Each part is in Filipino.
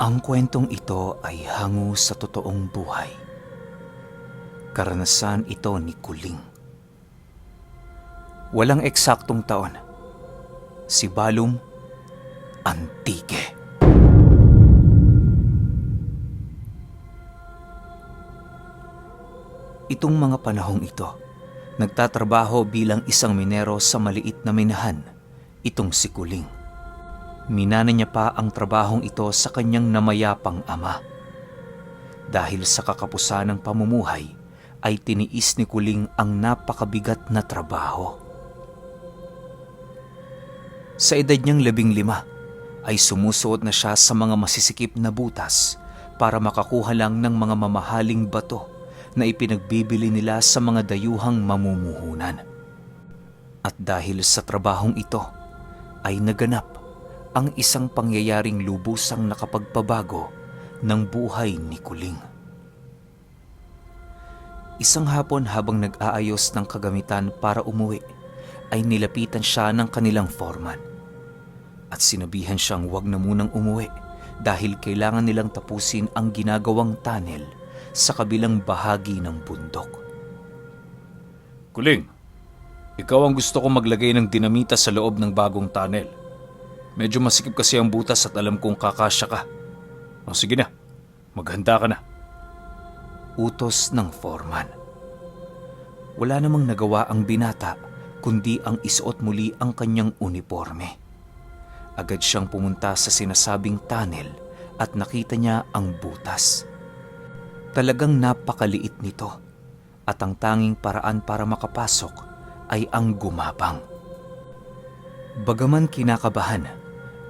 Ang kwentong ito ay hango sa totoong buhay. Karanasan ito ni Kuling. Walang eksaktong taon. Si Balum Antique. Itong mga panahong ito, nagtatrabaho bilang isang minero sa maliit na minahan, itong si Kuling. Minana niya pa ang trabahong ito sa kanyang namayapang ama. Dahil sa kakapusan ng pamumuhay, ay tiniis ni Kuling ang napakabigat na trabaho. Sa edad niyang 15, ay sumusuot na siya sa mga masisikip na butas para makakuha lang ng mga mamahaling bato na ipinagbibili nila sa mga dayuhang mamumuhunan. At dahil sa trabahong ito, ay naganap ang isang pangyayaring lubusang nakapagpabago ng buhay ni Kuling. Isang hapon habang nag-aayos ng kagamitan para umuwi, ay nilapitan siya ng kanilang foreman. At sinabihan siyang huwag na munang umuwi dahil kailangan nilang tapusin ang ginagawang tunnel sa kabilang bahagi ng bundok. Kuling, ikaw ang gusto kong maglagay ng dinamita sa loob ng bagong tunnel. Medyo masikip kasi ang butas at alam kong kakasya ka. O sige na, maghanda ka na. Utos ng foreman. Wala namang nagawa ang binata kundi ang isuot muli ang kanyang uniforme. Agad siyang pumunta sa sinasabing tunnel at nakita niya ang butas. Talagang napakaliit nito at ang tanging paraan para makapasok ay ang gumapang. Bagaman kinakabahan,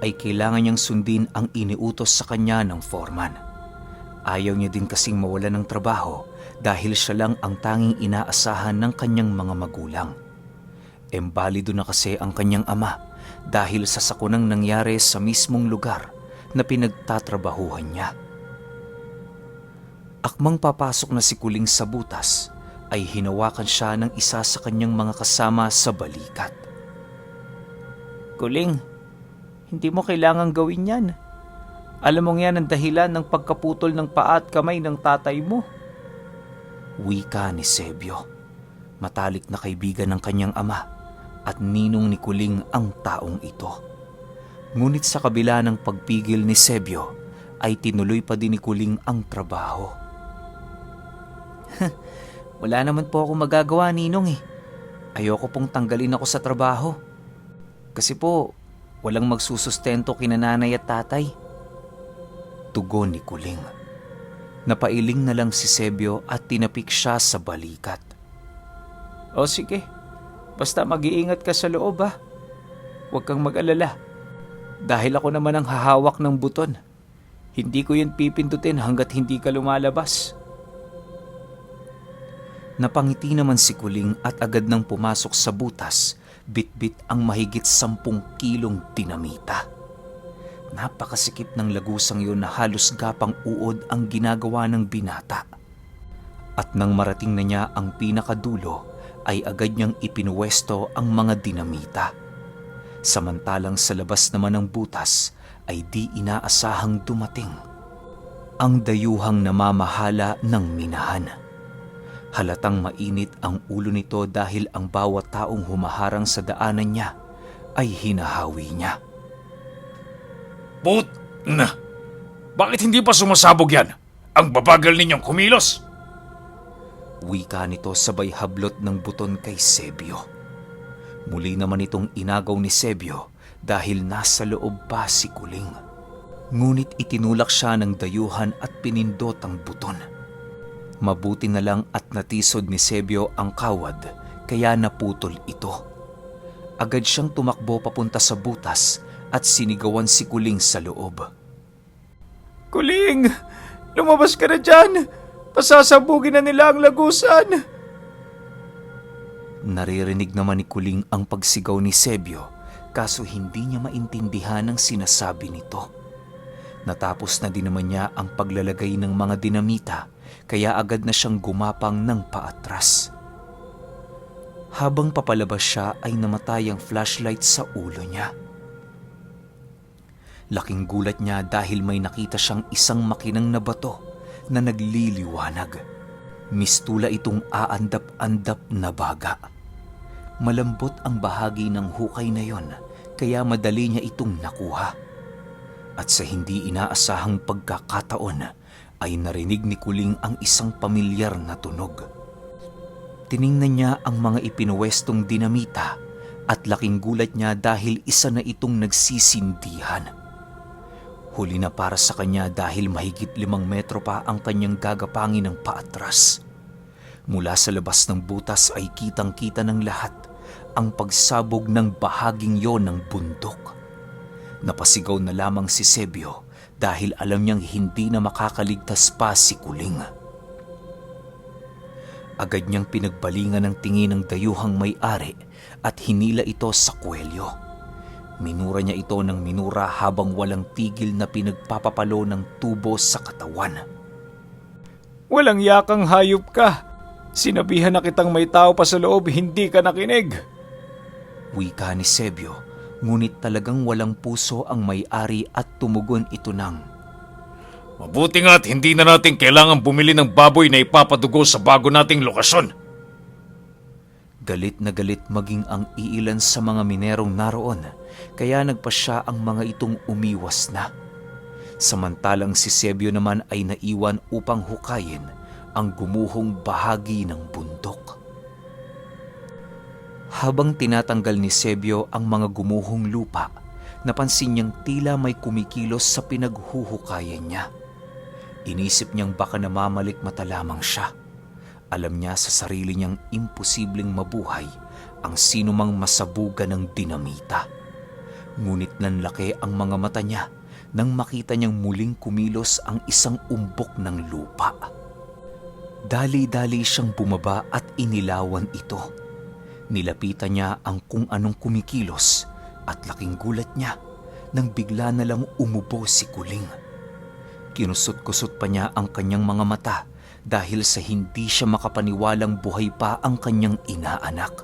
ay kailangan niyang sundin ang iniutos sa kanya ng foreman. Ayaw niya din kasing mawala ng trabaho dahil siya lang ang tanging inaasahan ng kanyang mga magulang. Embalido na kasi ang kanyang ama dahil sa sakunang nangyari sa mismong lugar na pinagtatrabahuhan niya. Akmang papasok na si Kuling sa butas, ay hinawakan siya ng isa sa kanyang mga kasama sa balikat. Kuling, hindi mo kailangang gawin yan. Alam mong yan ang dahilan ng pagkaputol ng paa at kamay ng tatay mo. Wika ni Sebio, matalik na kaibigan ng kanyang ama at ninong ni Kuling ang taong ito. Ngunit sa kabila ng pagpigil ni Sebio, ay tinuloy pa din ni Kuling ang trabaho. Wala naman po ako magagawa, Ninong eh. Ayoko pong tanggalin ako sa trabaho. Kasi po, walang magsusustento kina nanay at tatay. Tugon ni Kuling. Napailing na lang si Sebio at tinapik siya sa balikat. O sige, basta mag-iingat ka sa loob ha. Huwag kang mag-alala. Dahil ako naman ang hahawak ng buton. Hindi ko yan pipindutin hanggat hindi ka lumalabas. Napangiti naman si Kuling at agad nang pumasok sa butas, bit-bit ang mahigit 10 kilong dinamita. Napakasikip ng lagusang yun na halos gapang uod ang ginagawa ng binata. At nang marating na niya ang pinakadulo, ay agad niyang ipinuwesto ang mga dinamita. Samantalang sa labas naman ng butas ay di inaasahang dumating ang dayuhang namamahala ng minahan. Halatang mainit ang ulo nito dahil ang bawat taong humaharang sa daanan niya ay hinahawi niya. Put na! Bakit hindi pa sumasabog yan? Ang babagal ninyong kumilos! Wika nito sabay hablot ng buton kay Sebio. Muli naman itong inagaw ni Sebio dahil nasa loob pa si Kuling. Ngunit itinulak siya ng dayuhan at pinindot ang buton. Mabuti na lang at natisod ni Sebio ang kawad kaya naputol ito. Agad siyang tumakbo papunta sa butas at sinigawan si Kuling sa loob. Kuling, lumabas ka na dyan. Pasasabugin na nila ang lagusan. Naririnig naman ni Kuling ang pagsigaw ni Sebio kaso hindi niya maintindihan ang sinasabi nito. Natapos na din naman niya ang paglalagay ng mga dinamita kaya agad na siyang gumapang ng paatras. Habang papalabas siya ay namatay ang flashlight sa ulo niya. Laking gulat niya dahil may nakita siyang isang makinang na bato na nagliliwanag. Mistula itong aandap-andap na baga. Malambot ang bahagi ng hukay na yon, kaya madali niya itong nakuha. At sa hindi inaasahang pagkakataon ay narinig ni Kuling ang isang pamilyar na tunog. Tiningnan niya ang mga ipinuwestong dinamita at laking gulat niya dahil isa na itong nagsisindihan. Huli na para sa kanya dahil mahigit 5 metro pa ang kanyang gagapangin ng paatras. Mula sa labas ng butas ay kitang-kita ng lahat ang pagsabog ng bahaging yon ng bundok. Napasigaw na lamang si Sebio dahil alam niyang hindi na makakaligtas pa si Kuling. Agad niyang pinagbalingan ng tingin ng dayuhang may-ari at hinila ito sa kwelyo. Minura niya ito ng minura habang walang tigil na pinagpapapalo ng tubo sa katawan. Walang yakang hayop ka. Sinabihan na kitang may tao pa sa loob, hindi ka nakinig. Wika ni Sebio, ngunit talagang walang puso ang may-ari at tumugon ito ng, Mabuti nga't hindi na natin kailangan bumili ng baboy na ipapadugo sa bago nating lokasyon. Galit na galit maging ang iilan sa mga minerong naroon, kaya nagpasya ang mga itong umiwas na. Samantalang si Sebio naman ay naiwan upang hukayin ang gumuhong bahagi ng bundok. Habang tinatanggal ni Sebio ang mga gumuhong lupa, napansin niyang tila may kumikilos sa pinaghuhukayan niya. Inisip niyang baka namamalikmata lamang siya. Alam niya sa sarili niyang imposibleng mabuhay ang sinumang masabugan ng dinamita. Ngunit nanlaki ang mga mata niya nang makita niyang muling kumilos ang isang umbok ng lupa. Dali-dali siyang bumaba at inilawan ito. Nilapitan niya ang kung anong kumikilos at laking gulat niya nang bigla na lang umubo si Kuling. Kinusot-kusot pa niya ang kanyang mga mata dahil sa hindi siya makapaniwalang buhay pa ang kanyang inaanak.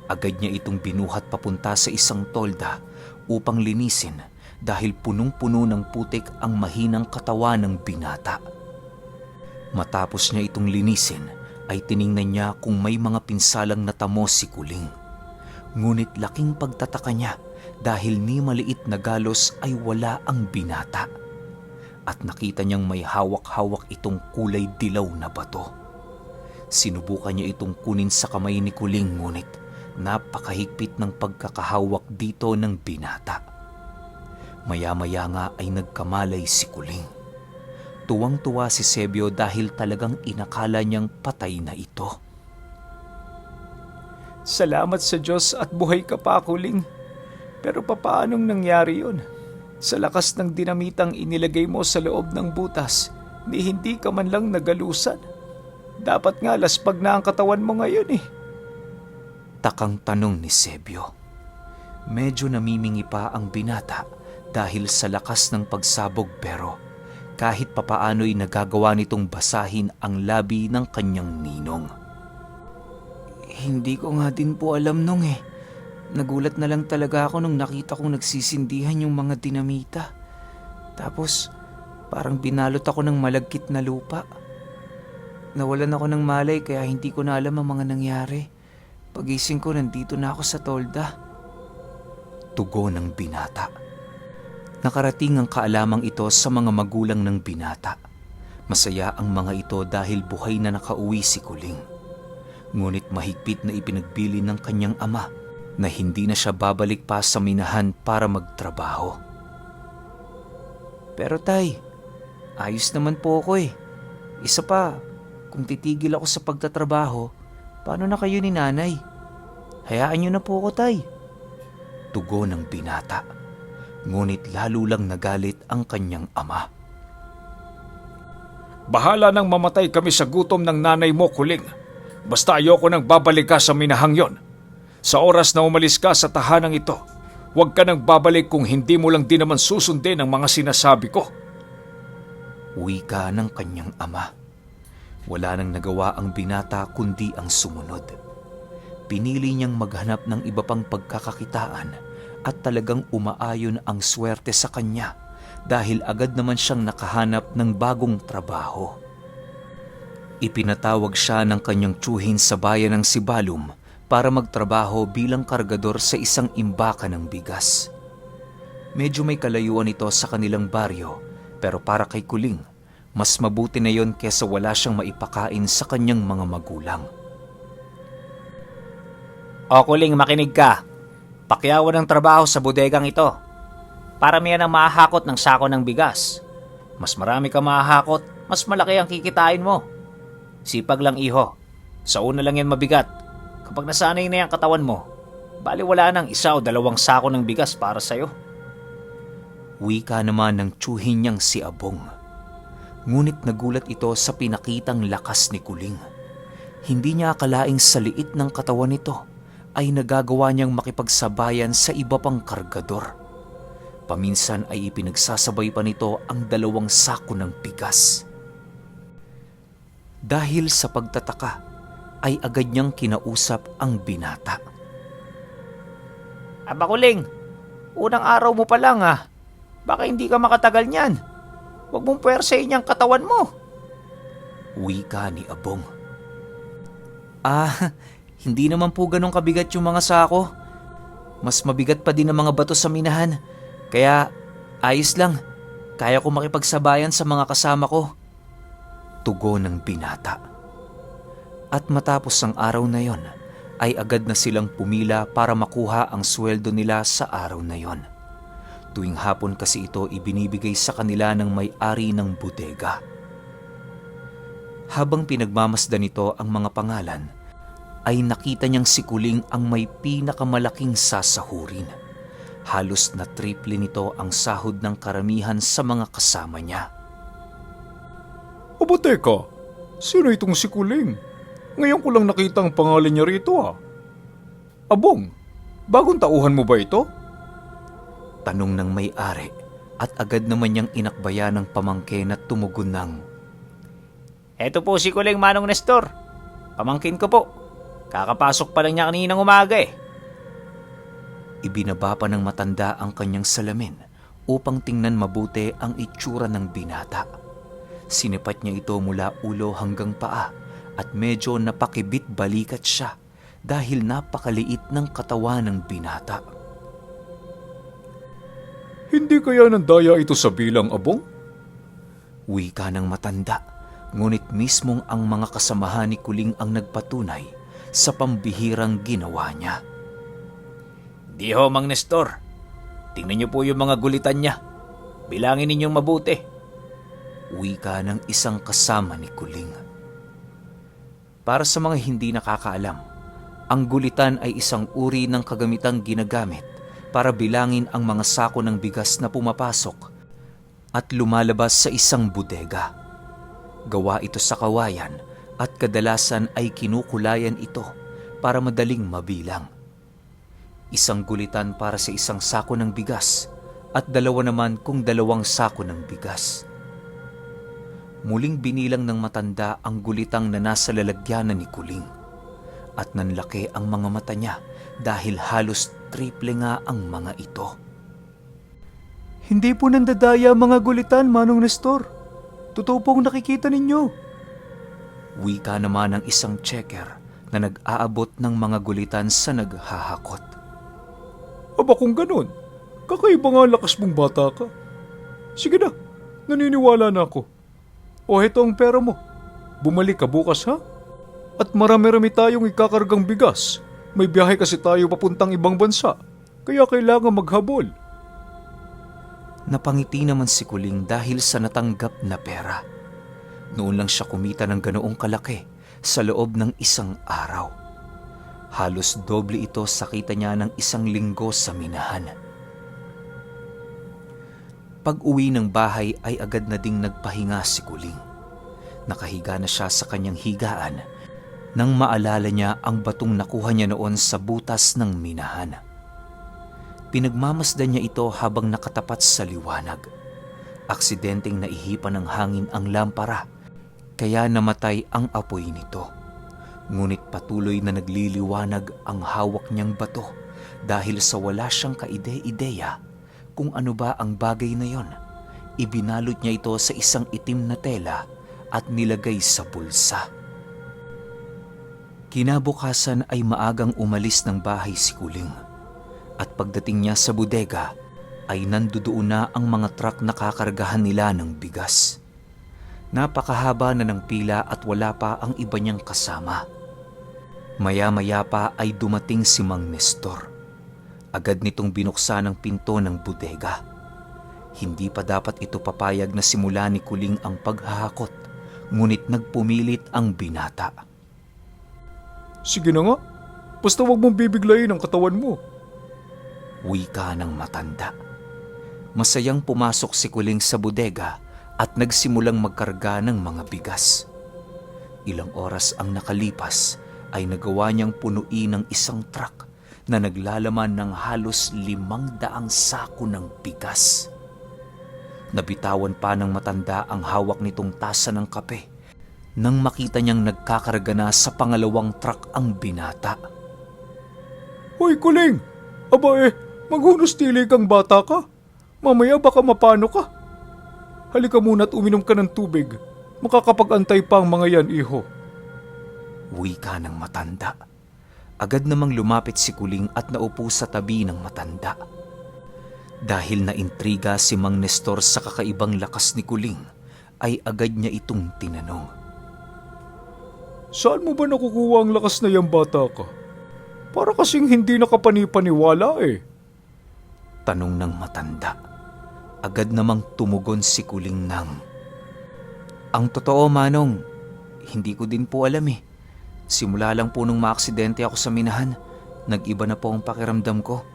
Agad niya itong binuhat papunta sa isang tolda upang linisin dahil punong-puno ng putik ang mahinang katawan ng binata. Matapos niya itong linisin ay tiningnan niya kung may mga pinsalang natamo si Kuling. Ngunit laking pagtataka niya dahil ni maliit na galos ay wala ang binata. At nakita niyang may hawak-hawak itong kulay dilaw na bato. Sinubukan niya itong kunin sa kamay ni Kuling ngunit napakahigpit ng pagkakahawak dito ng binata. Maya-maya nga ay nagkamalay si Kuling. Tuwang-tuwa si Sebio dahil talagang inakala niyang patay na ito. Salamat sa Diyos at buhay ka pa, Kuling. Pero papaanong nangyari yun? Sa lakas ng dinamitang inilagay mo sa loob ng butas, hindi ka man lang nagalusan. Dapat nga laspag na ang katawan mo ngayon eh. Takang tanong ni Sebio. Medyo namimingi pa ang binata dahil sa lakas ng pagsabog pero kahit papaano'y nagagawa nitong basahin ang labi ng kanyang ninong. Hindi ko nga din po alam nung eh. Nagulat na lang talaga ako nung nakita kong nagsisindihan yung mga dinamita. Tapos parang binalot ako ng malagkit na lupa. Nawalan ako ng malay kaya hindi ko na alam ang mga nangyari. Pagising ko nandito na ako sa tolda. Tugon ng binata. Nakarating ang kaalamang ito sa mga magulang ng binata. Masaya ang mga ito dahil buhay na nakauwi si Kuling. Ngunit mahigpit na ipinagbili ng kanyang ama na hindi na siya babalik pa sa minahan para magtrabaho. Pero tay, ayos naman po ako eh. Isa pa, kung titigil ako sa pagtatrabaho, paano na kayo ni nanay? Hayaan niyo na po ako, tay. Tugon ng binata. Ngunit lalo lang nagalit ang kanyang ama. Bahala nang mamatay kami sa gutom ng nanay mo, Kuling. Basta ayoko nang babalik ka sa minahang yon. Sa oras na umalis ka sa tahanang ito, huwag ka nang babalik kung hindi mo lang din naman susundin ang mga sinasabi ko. Wika ng kanyang ama. Wala nang nagawa ang binata kundi ang sumunod. Pinili niyang maghanap ng iba pang pagkakakitaan at talagang umaayon ang swerte sa kanya dahil agad naman siyang nakahanap ng bagong trabaho. Ipinatawag siya ng kanyang tiyuhin sa bayan ng Sibalum para magtrabaho bilang kargador sa isang imbaka ng bigas. Medyo may kalayuan ito sa kanilang baryo, pero para kay Kuling, mas mabuti na yon kesa wala siyang maipakain sa kanyang mga magulang. O Kuling, makinig ka. Pakyawan ng trabaho sa bodegang ito. Paramihan ang mahahakot ng sako ng bigas. Mas marami ka mahahakot, mas malaki ang kikitain mo. Sipag lang, iho. Sa una lang yan mabigat. Kapag nasanay na yung katawan mo, baliwala ng 1 o 2 sako ng bigas para sa'yo. Wika naman ng tiyuhin niyang si Abong. Ngunit nagulat ito sa pinakitang lakas ni Kuling. Hindi niya akalaing sa liit ng katawan nito ay nagagawa niyang makipagsabayan sa iba pang kargador. Paminsan ay ipinagsasabay pa nito ang 2 sako ng bigas. Dahil sa pagtataka, ay agad niyang kinausap ang binata. Aba Kuling, unang araw mo pa lang ah. Baka hindi ka makatagal niyan. Huwag mong puwersahin niyang katawan mo. Wika ni Abong. Hindi naman po ganun kabigat yung mga sako. Mas mabigat pa din ang mga bato sa minahan. Kaya ayos lang. Kaya ko makipagsabayan sa mga kasama ko. Tugon ng binata. At matapos ang araw na yon, ay agad na silang pumila para makuha ang sweldo nila sa araw na yon. Tuwing hapon kasi ito ibinibigay sa kanila ng may-ari ng bodega. Habang pinagmamasdan nito ang mga pangalan, ay nakita niyang si Kuling ang may pinakamalaking sasahurin. Halos na triple nito ang sahod ng karamihan sa mga kasama niya. Aba teka, sino itong si Kuling? Ngayon ko lang nakita ang pangalan niya rito ah. Abong, bagong tauhan mo ba ito? Tanong ng may-ari at agad naman niyang inakbayan ng pamangkin at tumugon ng, Eto po si Kuling, Manong Nestor. Pamangkin ko po. Kakapasok pa lang niya kaninang umaga eh. Ibinaba pa ng matanda ang kanyang salamin upang tingnan mabuti ang itsura ng binata. Sinipat niya ito mula ulo hanggang paa at medyo napakibit balikat siya dahil napakaliit ng katawan ng binata. Hindi kaya nandaya ito sa bilang, Abong? Wika ng matanda, ngunit mismong ang mga kasamahan ni Kuling ang nagpatunay sa pambihirang ginawa niya. Di ho, Mang Nestor. Tingnan niyo po yung mga gulitan niya. Bilangin ninyong mabuti. Wika ng isang kasama ni Kuling. Para sa mga hindi nakakaalam, ang gulitan ay isang uri ng kagamitang ginagamit para bilangin ang mga sako ng bigas na pumapasok at lumalabas sa isang bodega. Gawa ito sa kawayan at kadalasan ay kinukulayan ito para madaling mabilang. Isang gulitan para sa isang sako ng bigas at 2 naman kung 2 sako ng bigas. Muling binilang ng matanda ang gulitang na nasa lalagyanan ni Kuling at nanlaki ang mga mata niya dahil halos triple nga ang mga ito. Hindi po nandadaya mga gulitan, Manong Nestor. Totoo pong nakikita ninyo. Wika naman ng isang checker na nag-aabot ng mga gulitan sa naghahakot. Aba kung ganun, kakaiba nga lakas mong bata ka. Sige na, naniniwala na ako. O heto ang pera mo. Bumalik ka bukas ha? At marami-rami tayong ikakargang bigas. May biyahe kasi tayo papuntang ibang bansa. Kaya kailangan maghabol. Napangiti naman si Kuling dahil sa natanggap na pera. Noon lang siya kumita ng ganoong kalaki sa loob ng 1 araw. Halos doble ito sa kita niya ng 1 linggo sa minahan. Pag-uwi ng bahay ay agad na ding nagpahinga si Kuling. Nakahiga na siya sa kanyang higaan nang maalala niya ang batong nakuha niya noon sa butas ng minahan. Pinagmamasdan niya ito habang nakatapat sa liwanag. Aksidenteng naihipan ng hangin ang lampara, kaya namatay ang apoy nito. Ngunit patuloy na nagliliwanag ang hawak niyang bato dahil sa wala siyang kaide-ideya kung ano ba ang bagay na yon. Ibinalot niya ito sa isang itim na tela at nilagay sa bulsa. Kinabukasan ay maagang umalis ng bahay si Kuling. At pagdating niya sa bodega ay nandoon na ang mga truck na kakargahan nila ng bigas. Napakahaba na ng pila at wala pa ang iba niyang kasama. Maya-maya pa ay dumating si Mang Nestor. Agad nitong binuksan ang pinto ng bodega. Hindi pa dapat ito papayag na simula ni Kuling ang paghahakot, ngunit nagpumilit ang binata. Sige na nga, basta wag mong bibiglayin ang katawan mo. Wika ng matanda. Masayang pumasok si Kuling sa bodega at nagsimulang magkarga ng mga bigas. Ilang oras ang nakalipas ay nagawa niyang punuin ng isang truck na naglalaman ng halos 500 sako ng bigas. Nabitawan pa ng matanda ang hawak nitong tasa ng kape nang makita niyang nagkakarga na sa pangalawang truck ang binata. Hoy Kuling! Aba maghunos tili kang bata ka. Mamaya baka mapano ka. Halika muna at uminom ka ng tubig. Makakapag-antay pa ang mga yan, iho. Wika ng matanda. Agad namang lumapit si Kuling at naupo sa tabi ng matanda. Dahil naintriga si Mang Nestor sa kakaibang lakas ni Kuling, ay agad niya itong tinanong. Saan mo ba nakukuha ang lakas na yan, bata ka? Para kasing hindi nakapanipaniwala Tanong ng matanda. Agad namang tumugon si Kuling ng, "Ang totoo, Manong, hindi ko din po alam Simula lang po nung maaksidente ako sa minahan, nag-iba na po ang pakiramdam ko.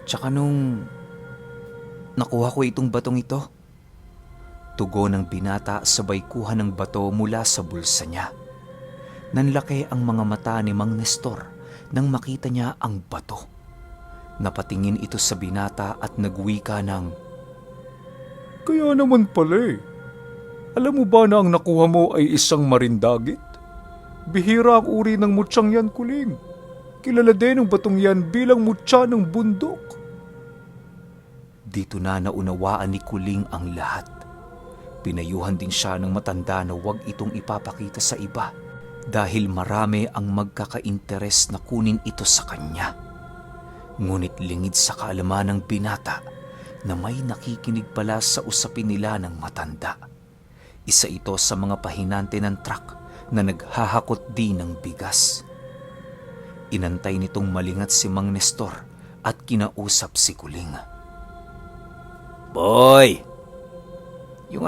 Tsaka nung nakuha ko itong batong ito." Tugon ng binata sabay kuha ng bato mula sa bulsa niya. Nanlaki ang mga mata ni Mang Nestor nang makita niya ang bato. Napatingin ito sa binata at nagwika ng, Kaya naman pala Alam mo ba na ang nakuha mo ay isang marindagit? Bihira ang uri ng mutsang yan, Kuling. Kilala din ang batong yan bilang mutya ng bundok. Dito na naunawaan ni Kuling ang lahat. Pinayuhan din siya ng matanda na huwag itong ipapakita sa iba dahil marami ang magkaka-interes na kunin ito sa kanya. Ngunit lingid sa kaalaman ng binata na may nakikinig pala sa usapin nila ng matanda. Isa ito sa mga pahinante ng truck na naghahakot din ng bigas. Inantay nitong malingat si Mang Nestor at kinausap si Kuling. "Boy! Yung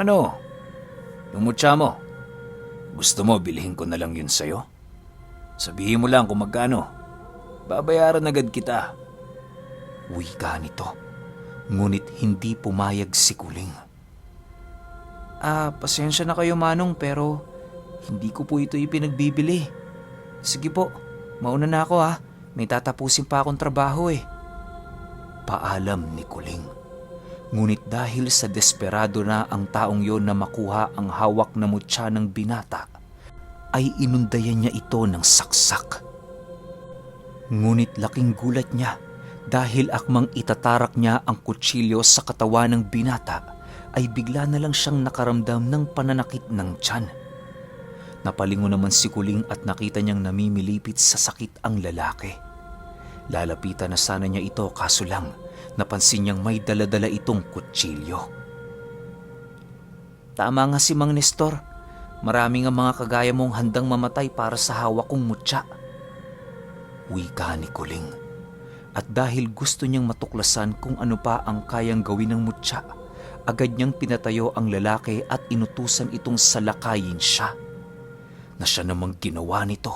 mutya mo. Gusto mo bilhin ko na lang yun sa'yo? Sabihin mo lang kung magkano. Babayaran agad kita." Wika nito. Ngunit hindi pumayag si Kuling. "Pasensya na kayo, Manong, pero hindi ko po ito ipinagbibili. Sige po, mauna na ako May tatapusin pa akong trabaho Paalam ni Kuling. Ngunit dahil sa desperado na ang taong yon na makuha ang hawak na mutya ng binata, ay inundayan niya ito ng saksak. Ngunit laking gulat niya dahil akmang itatarak niya ang kutsilyo sa katawan ng binata, ay bigla na lang siyang nakaramdam ng pananakit ng tiyan. Napalingon naman si Kuling at nakita niyang namimilipit sa sakit ang lalaki. Lalapitan na sana niya ito kaso lang napansin niyang may daladala itong kutsilyo. "Tama nga si Mang Nestor. Marami nga mga kagaya mong handang mamatay para sa hawak kong mutya." Wika ni Kuling. At dahil gusto niyang matuklasan kung ano pa ang kayang gawin ng mutya, agad niyang pinatayo ang lalaki at inutusan itong salakayin siya. Na siya namang ginawa nito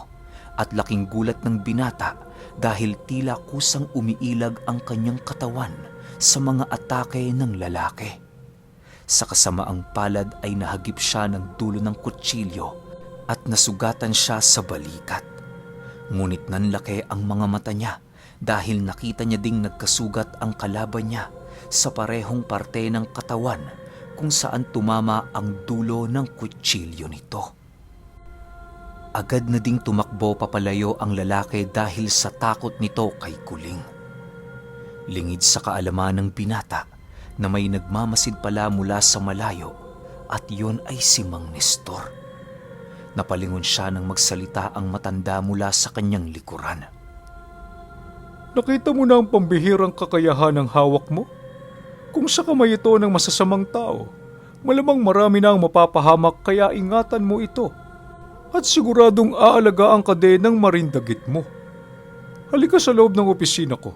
at laking gulat ng binata dahil tila kusang umiilag ang kanyang katawan sa mga atake ng lalaki. Sa kasamaang palad ay nahagip siya ng dulo ng kutsilyo at nasugatan siya sa balikat. Ngunit nanlaki ang mga mata niya dahil nakita niya ding nagkasugat ang kalaban niya sa parehong parte ng katawan kung saan tumama ang dulo ng kutsilyo nito. Agad na ding tumakbo papalayo ang lalaki dahil sa takot nito kay Kuling. Lingid sa kaalaman ng binata na may nagmamasid pala mula sa malayo at yun ay si Mang Nestor. Napalingon siya nang magsalita ang matanda mula sa kanyang likuran. Nakita mo na ang pambihirang kakayahan ng hawak mo? Kung sa kamay ito ng masasamang tao, malamang marami na ang mapapahamak kaya ingatan mo ito. At siguradong aalagaan ka din ng marindagit mo. Halika sa loob ng opisina ko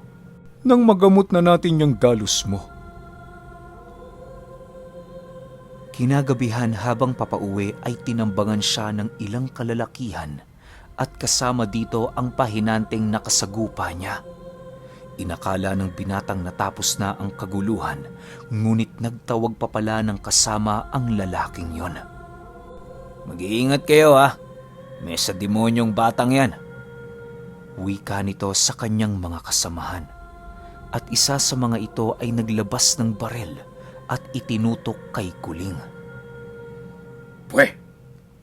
nang magamot na natin yung dalos mo. Kinagabihan habang papauwi ay tinambangan siya ng ilang kalalakihan at kasama dito ang pahinanteng nakasagupa niya. Inakala ng binatang natapos na ang kaguluhan, ngunit nagtawag pa pala ng kasama ang lalaking yon. Mag-iingat kayo ha. May sa demonyong batang yan. Wika nito sa kanyang mga kasamahan. At isa sa mga ito ay naglabas ng barel at itinutok kay Kuling. Pwe,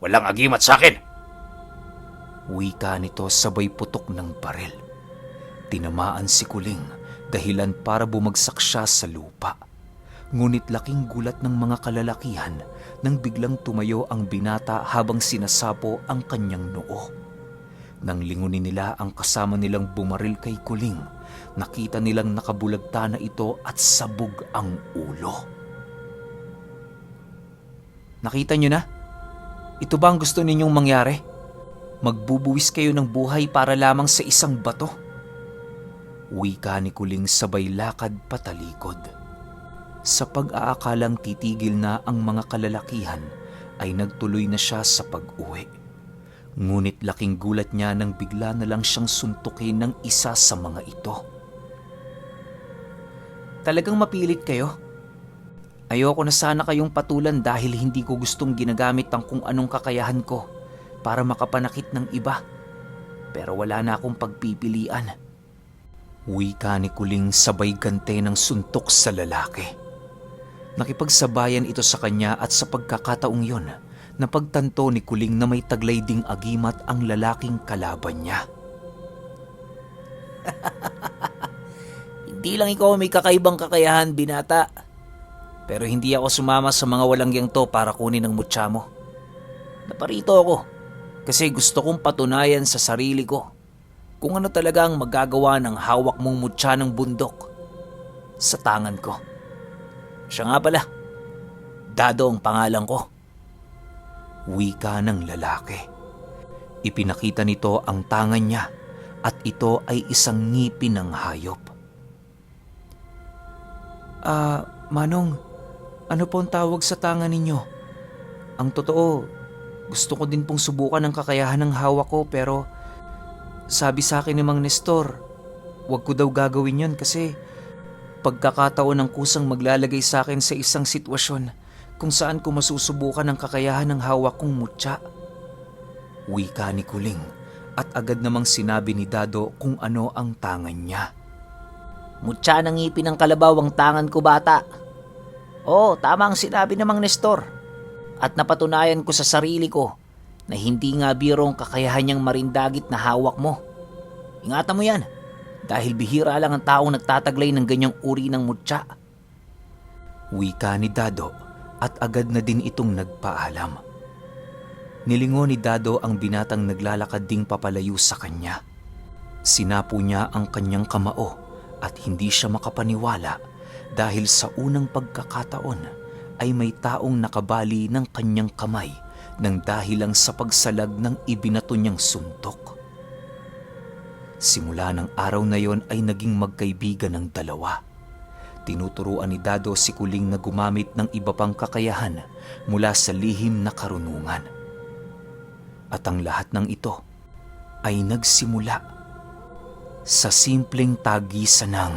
walang agimat sa akin. Wika nito sabay putok ng barel. Tinamaan si Kuling dahilan para bumagsak siya sa lupa. Ngunit laking gulat ng mga kalalakihan nang biglang tumayo ang binata habang sinasapo ang kanyang noo. Nang lingunin nila ang kasama nilang bumaril kay Kuling, nakita nilang nakabulagta na ito at sabog ang ulo. Nakita nyo na? Ito ba ang gusto ninyong mangyari? Magbubuwis kayo ng buhay para lamang sa isang bato? Wika ni Kuling sabay lakad patalikod. Sa pag-aakalang titigil na ang mga kalalakihan, ay nagtuloy na siya sa pag-uwi. Ngunit laking gulat niya nang bigla na lang siyang suntukin ng isa sa mga ito. Talagang mapilit kayo? Ayoko na sana kayong patulan dahil hindi ko gustong ginagamit ang kung anong kakayahan ko para makapanakit ng iba. Pero wala na akong pagpipilian. Wika ni Kuling sabay gante ng suntok sa lalaki. Nakipagsabayan ito sa kanya at sa pagkakataong yon, napagtanto ni Kuling na may taglay ding agimat ang lalaking kalaban niya. Hindi lang ikaw may kakaibang kakayahan, binata. Pero hindi ako sumama sa mga walangyang to para kunin ang mutya mo. Naparito ako kasi gusto kong patunayan sa sarili ko kung ano talaga ang magagawa ng hawak mong mutya ng bundok sa tangan ko. Siya nga pala, Dado ang pangalan ko. Wika ng lalaki. Ipinakita nito ang tangan niya at ito ay isang ngipin ng hayop. Manong, ano po ang tawag sa tangan ninyo? Ang totoo, gusto ko din pong subukan ang kakayahan ng hawak ko pero sabi sa akin ni Mang Nestor, wag ko daw gagawin yun kasi pagkakataon ng kusang maglalagay sa akin sa isang sitwasyon kung saan ko masusubukan ang kakayahan ng hawak kong mutya. Wika ni Kuling at agad namang sinabi ni Dado kung ano ang tangan niya. Mutya ng ngipin ng kalabaw ang tangan ko, bata. Oo, tama ang sinabi ng Mang Nestor. At napatunayan ko sa sarili ko na hindi nga biro ang kakayahan niyang marindagit na hawak mo. Ingatan mo yan, dahil bihira lang ang taong nagtataglay ng ganyang uri ng mutya. Wika ni Dado at agad na din itong nagpaalam. Nilingon ni Dado ang binatang naglalakad ding papalayo sa kanya. Sinapo niya ang kanyang kamao at hindi siya makapaniwala dahil sa unang pagkakataon ay may taong nakabali ng kanyang kamay nang dahilang sa pagsalag ng ibinato niyang suntok. Simula ng araw na yon ay naging magkaibigan ng dalawa. Tinuturuan ni Dado si Kuling na gumamit ng iba pang kakayahan mula sa lihim na karunungan. At ang lahat ng ito ay nagsimula sa simpleng tagisan ng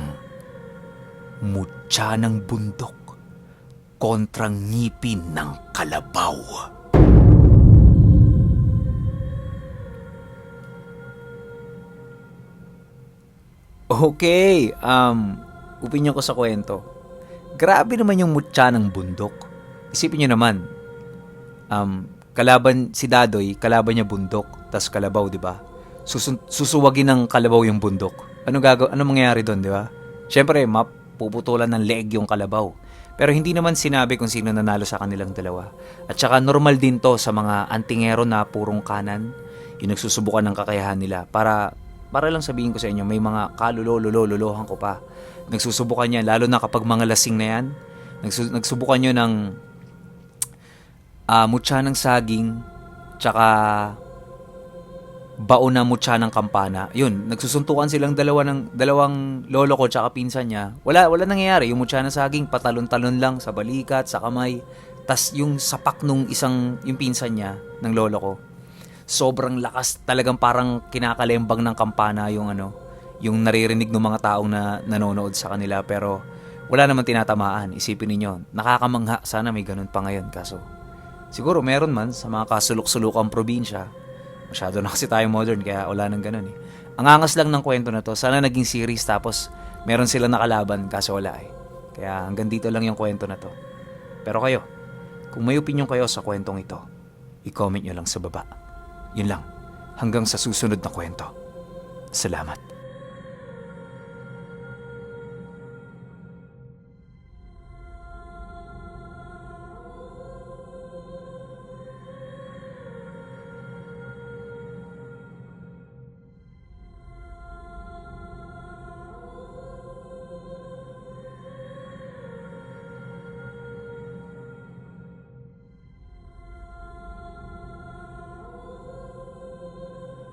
mutya ng bundok kontrang ngipin ng kalabaw. Okay, opinion ko sa kwento. Grabe naman yung mutya ng bundok. Isipin nyo naman, kalaban si Dadoy, kalaban niya bundok, tas kalabaw, di ba? Susuwagin ng kalabaw yung bundok. Ano mangyayari doon, di ba? Siyempre, mapuputulan ng leeg yung kalabaw. Pero hindi naman sinabi kung sino nanalo sa kanilang dalawa. At saka normal din to sa mga antingero na purong kanan, yung nagsusubukan ng kakayahan nila. Para lang sabihin ko sa inyo, may mga kalulololohan ko pa. Nagsusubukan yan, lalo na kapag mga lasing na yan, nagsubukan nyo ng mutya ng saging, tsaka baon na mutya ng kampana. Yun, nagsusuntukan silang dalawang lolo ko tsaka pinsan niya. Wala nangyayari. Yung mutya ng saging, patalon-talon lang sa balikat, sa kamay. Tas yung sapak nung yung pinsan niya, ng lolo ko, sobrang lakas, talagang parang kinakalembang ng kampana yung naririnig ng mga taong na nanonood sa kanila. Pero wala naman tinatamaan. Isipin ninyo, nakakamangha. Sana may ganun pa ngayon. Kaso, siguro meron man sa mga kasulok-sulukang probinsya. Masyado na kasi tayo modern, kaya wala nang ganun eh. Ang angas lang ng kwento na to. Sana naging series tapos meron silang nakalaban, kaso wala eh. Kaya hanggang dito lang yung kwento na to. Pero kayo, kung may opinion kayo sa kwentong ito, i-comment nyo lang sa baba. Yun lang. Hanggang sa susunod na kwento. Salamat.